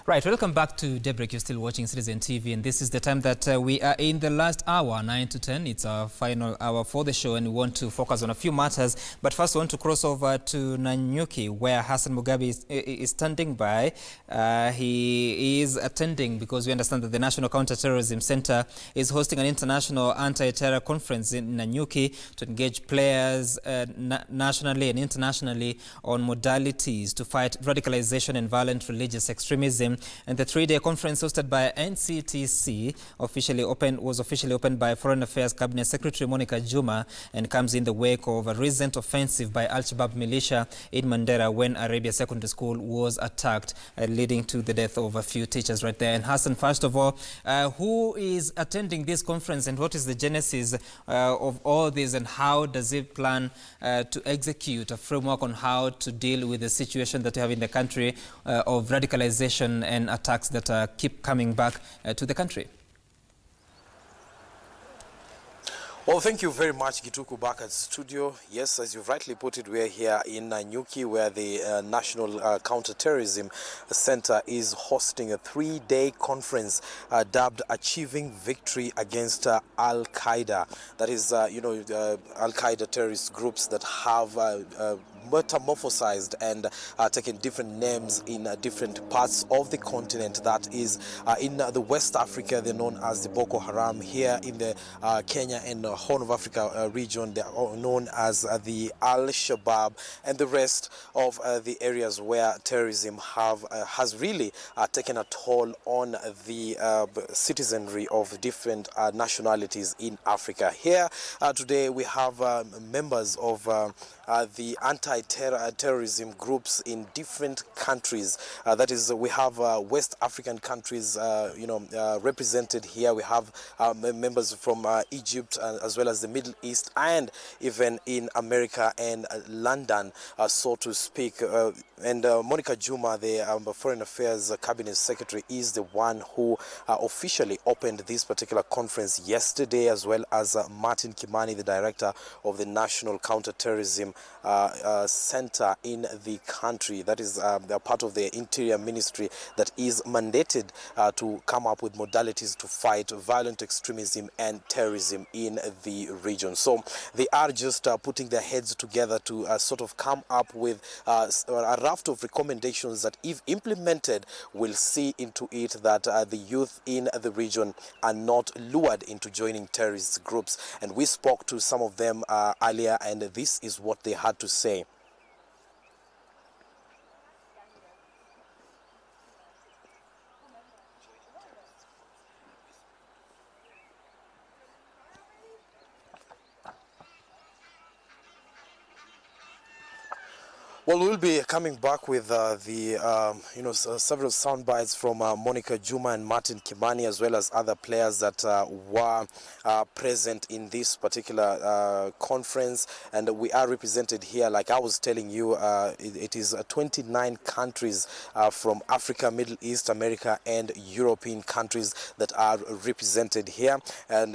Right, welcome back to Daybreak. You're still watching Citizen TV, and this is the time that we are in the last hour, 9 to 10. It's our final hour for the show, and we want to focus on a few matters. But first, we want to cross over to Nanyuki, where Hassan Mugabe is standing by. He is attending because we understand that the National Counter-Terrorism Center is hosting an international anti-terror conference in Nanyuki to engage players nationally and internationally on modalities to fight radicalization and violent religious extremism. And the three-day conference hosted by NCTC was officially opened by Foreign Affairs Cabinet Secretary Monica Juma, and comes in the wake of a recent offensive by Al-Shabaab militia in Mandera when Arabia Secondary School was attacked, leading to the death of a few teachers right there. And Hassan, first of all, who is attending this conference, and what is the genesis of all this, and how does it plan to execute a framework on how to deal with the situation that we have in the country of radicalization and attacks that keep coming back to the country? Well, thank you very much, Gituku, back at studio. Yes, as you've rightly put it, we're here in Nanyuki, where the National Counter-Terrorism Center is hosting a three-day conference dubbed Achieving Victory Against Al-Qaeda. That is, Al-Qaeda terrorist groups that have metamorphosized and taken different names in different parts of the continent. That is, in the West Africa, they're known as the Boko Haram. Here in the Kenya and Horn of Africa region, they are known as the Al-Shabaab, and the rest of the areas where terrorism has really taken a toll on the citizenry of different nationalities in Africa. Here today we have members of the anti-terrorism groups in different countries. That is, we have West African countries, represented here. We have members from Egypt, as well as the Middle East, and even in America and London, so to speak. And Monica Juma, the Foreign Affairs Cabinet Secretary, is the one who officially opened this particular conference yesterday, as well as Martin Kimani, the director of the National Counter-Terrorism Center in the country. That is part of the Interior Ministry that is mandated to come up with modalities to fight violent extremism and terrorism in the region. So they are just putting their heads together to sort of come up with a raft of recommendations that, if implemented, will see into it that the youth in the region are not lured into joining terrorist groups. And we spoke to some of them earlier, and this is what they had to say. Well, we'll be coming back with several sound bites from Monica Juma and Martin Kimani, as well as other players that were present in this particular conference. And we are represented here, like I was telling you, it is 29 countries from Africa, Middle East, America, and European countries that are represented here. And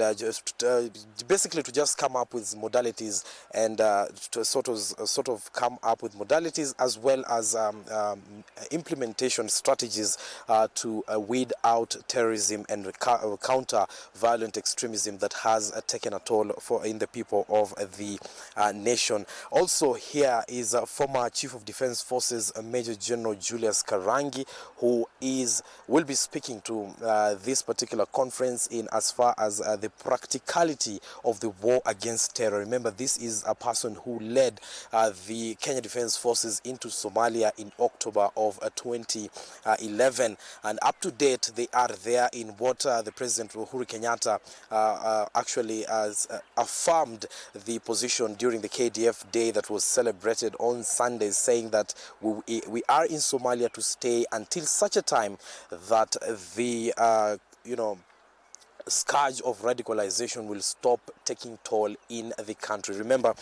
basically to just come up with modalities and to sort of come up with modalities, as well as implementation strategies to weed out terrorism and counter violent extremism that has taken a toll in the people of the nation. Also here is former Chief of Defense Forces Major General Julius Karangi, who will be speaking to this particular conference in as far as the practicality of the war against terror. Remember, this is a person who led the Kenya Defense Forces into Somalia in October of 2011, and up to date they are there in what the President Uhuru Kenyatta actually has affirmed the position during the KDF Day that was celebrated on Sunday, saying that we are in Somalia to stay until such a time that the scourge of radicalization will stop taking toll in the country. Remember,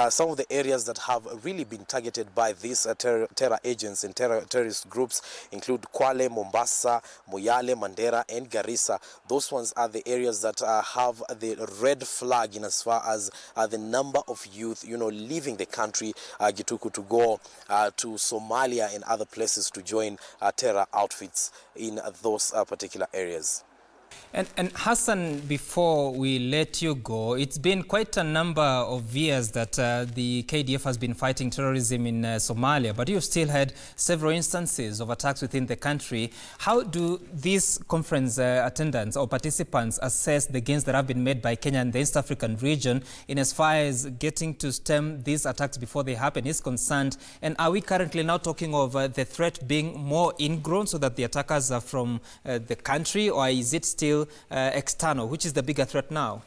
some of the areas that have really been targeted by these terror agents and terrorist groups include Kwale, Mombasa, Moyale, Mandera, and Garissa. Those ones are the areas that have the red flag in as far as the number of youth, leaving the country, Gituku, to go to Somalia and other places to join terror outfits in those particular areas. And Hassan, before we let you go, it's been quite a number of years that the KDF has been fighting terrorism in Somalia, but you've still had several instances of attacks within the country. How do these conference attendants or participants assess the gains that have been made by Kenya and the East African region in as far as getting to stem these attacks before they happen is concerned? And are we currently now talking of the threat being more ingrown so that the attackers are from the country, or is it still external? Which is the bigger threat now?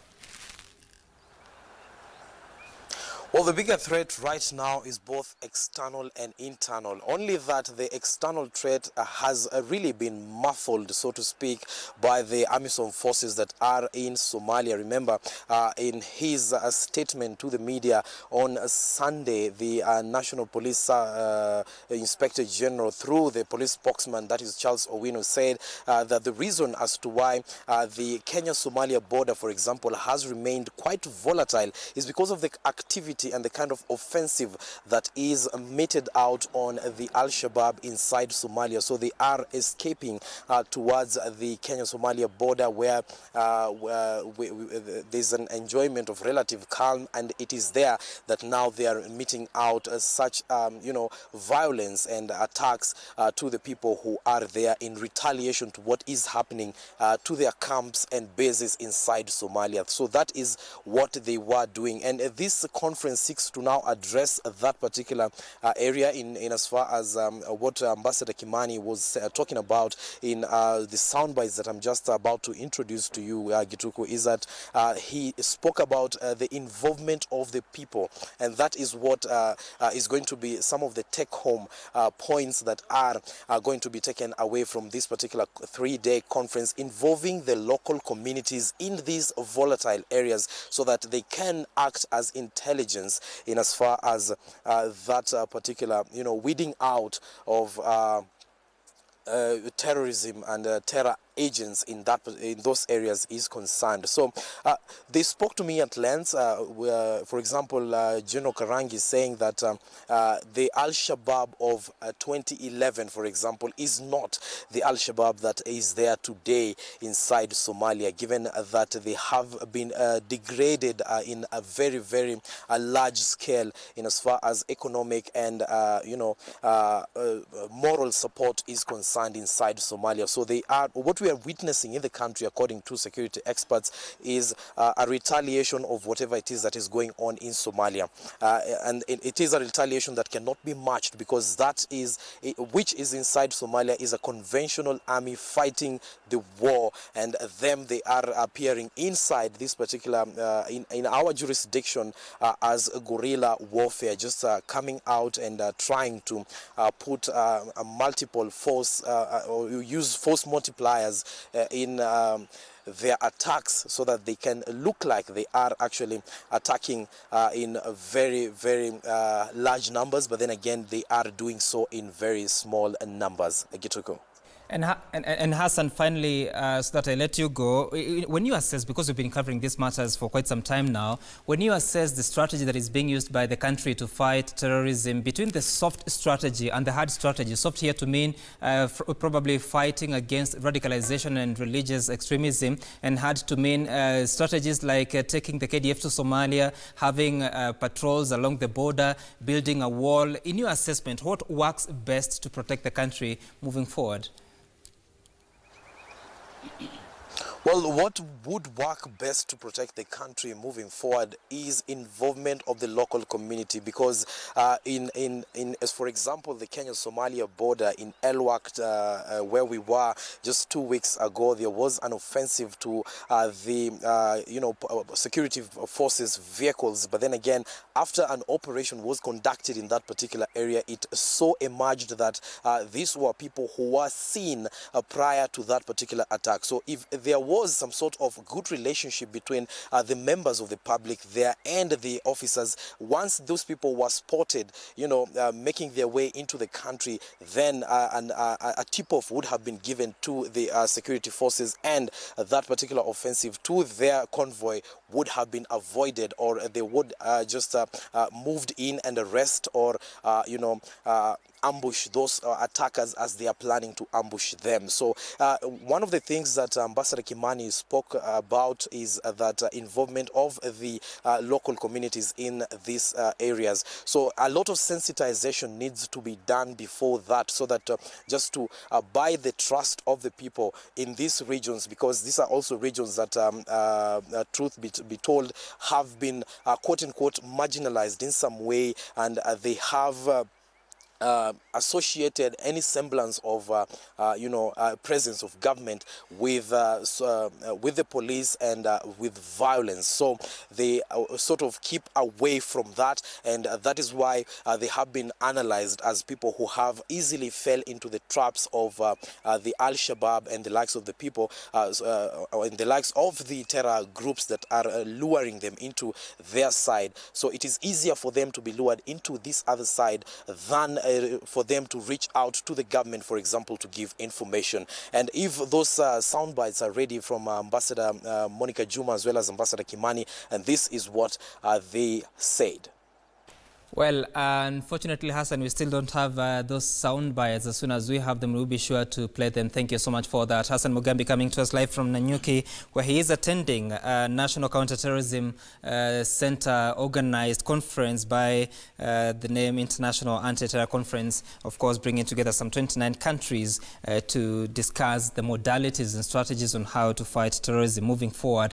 Well, the bigger threat right now is both external and internal. Only that the external threat has really been muffled, so to speak, by the AMISOM forces that are in Somalia. Remember, in his statement to the media on Sunday, the National Police Inspector General, through the police spokesman, that is Charles Owino, said that the reason as to why the Kenya-Somalia border, for example, has remained quite volatile is because of the activity and the kind of offensive that is meted out on the Al-Shabaab inside Somalia. So they are escaping towards the Kenya-Somalia border, where there's an enjoyment of relative calm, and it is there that now they are meting out such violence and attacks to the people who are there in retaliation to what is happening to their camps and bases inside Somalia. So that is what they were doing, and this conference seeks to now address that particular area in as far as what Ambassador Kimani was talking about in the soundbites that I'm just about to introduce to you, Gituku, is that he spoke about the involvement of the people, and that is what is going to be some of the take-home points that are going to be taken away from this particular three-day conference involving the local communities in these volatile areas, so that they can act as intelligence in as far as that particular, weeding out of terrorism and terror agents in those areas is concerned. So they spoke to me at length. For example, General Karangi saying that the Al-Shabaab of 2011, for example, is not the Al-Shabaab that is there today inside Somalia, given that they have been degraded in a very, very large scale in as far as economic and moral support is concerned inside Somalia. So they are, what we are witnessing in the country, according to security experts, is a retaliation of whatever it is that is going on in Somalia, and it is a retaliation that cannot be matched, because that is which is inside Somalia is a conventional army fighting the war, and they are appearing inside this particular in our jurisdiction as guerrilla warfare, just coming out and trying to put a multiple force or use force multipliers in their attacks, so that they can look like they are actually attacking in very, very large numbers, but then again they are doing so in very small numbers. Gituku. And Hassan, finally, so that I let you go, when you assess, because we've been covering these matters for quite some time now, when you assess the strategy that is being used by the country to fight terrorism, between the soft strategy and the hard strategy, soft here to mean probably fighting against radicalization and religious extremism, and hard to mean strategies like taking the KDF to Somalia, having patrols along the border, building a wall. In your assessment, what works best to protect the country moving forward? Well, what would work best to protect the country moving forward is involvement of the local community, because as for example, the Kenya-Somalia border in Elwak, where we were just 2 weeks ago, there was an offensive to the security forces vehicles, but then again, after an operation was conducted in that particular area, it so emerged that these were people who were seen prior to that particular attack. So if there was was some sort of good relationship between the members of the public there and the officers. Once those people were spotted, making their way into the country, then a tip-off would have been given to the security forces, and that particular offensive to their convoy would have been avoided, or they would just moved in and arrest or ambush those attackers as they are planning to ambush them. So one of the things that Ambassador Kimani spoke about is that involvement of the local communities in these areas. So a lot of sensitization needs to be done before that, so that just to buy the trust of the people in these regions, because these are also regions that, truth be told, have been quote-unquote marginalized in some way, and they have associated any semblance of presence of government with the police and with violence. So they sort of keep away from that, and that is why they have been analyzed as people who have easily fell into the traps of the Al-Shabaab and the likes of the people, and the likes of the terror groups that are luring them into their side. So it is easier for them to be lured into this other side than for them to reach out to the government, for example, to give information. And if those sound bites are ready from Ambassador Monica Juma as well as Ambassador Kimani, and this is what they said. Well, unfortunately, Hassan, we still don't have those sound bites. As soon as we have them, we'll be sure to play them. Thank you so much for that. Hassan Mugambi coming to us live from Nanyuki, where he is attending a National Counterterrorism Center organized conference by the name International Anti-Terror Conference, of course, bringing together some 29 countries to discuss the modalities and strategies on how to fight terrorism moving forward.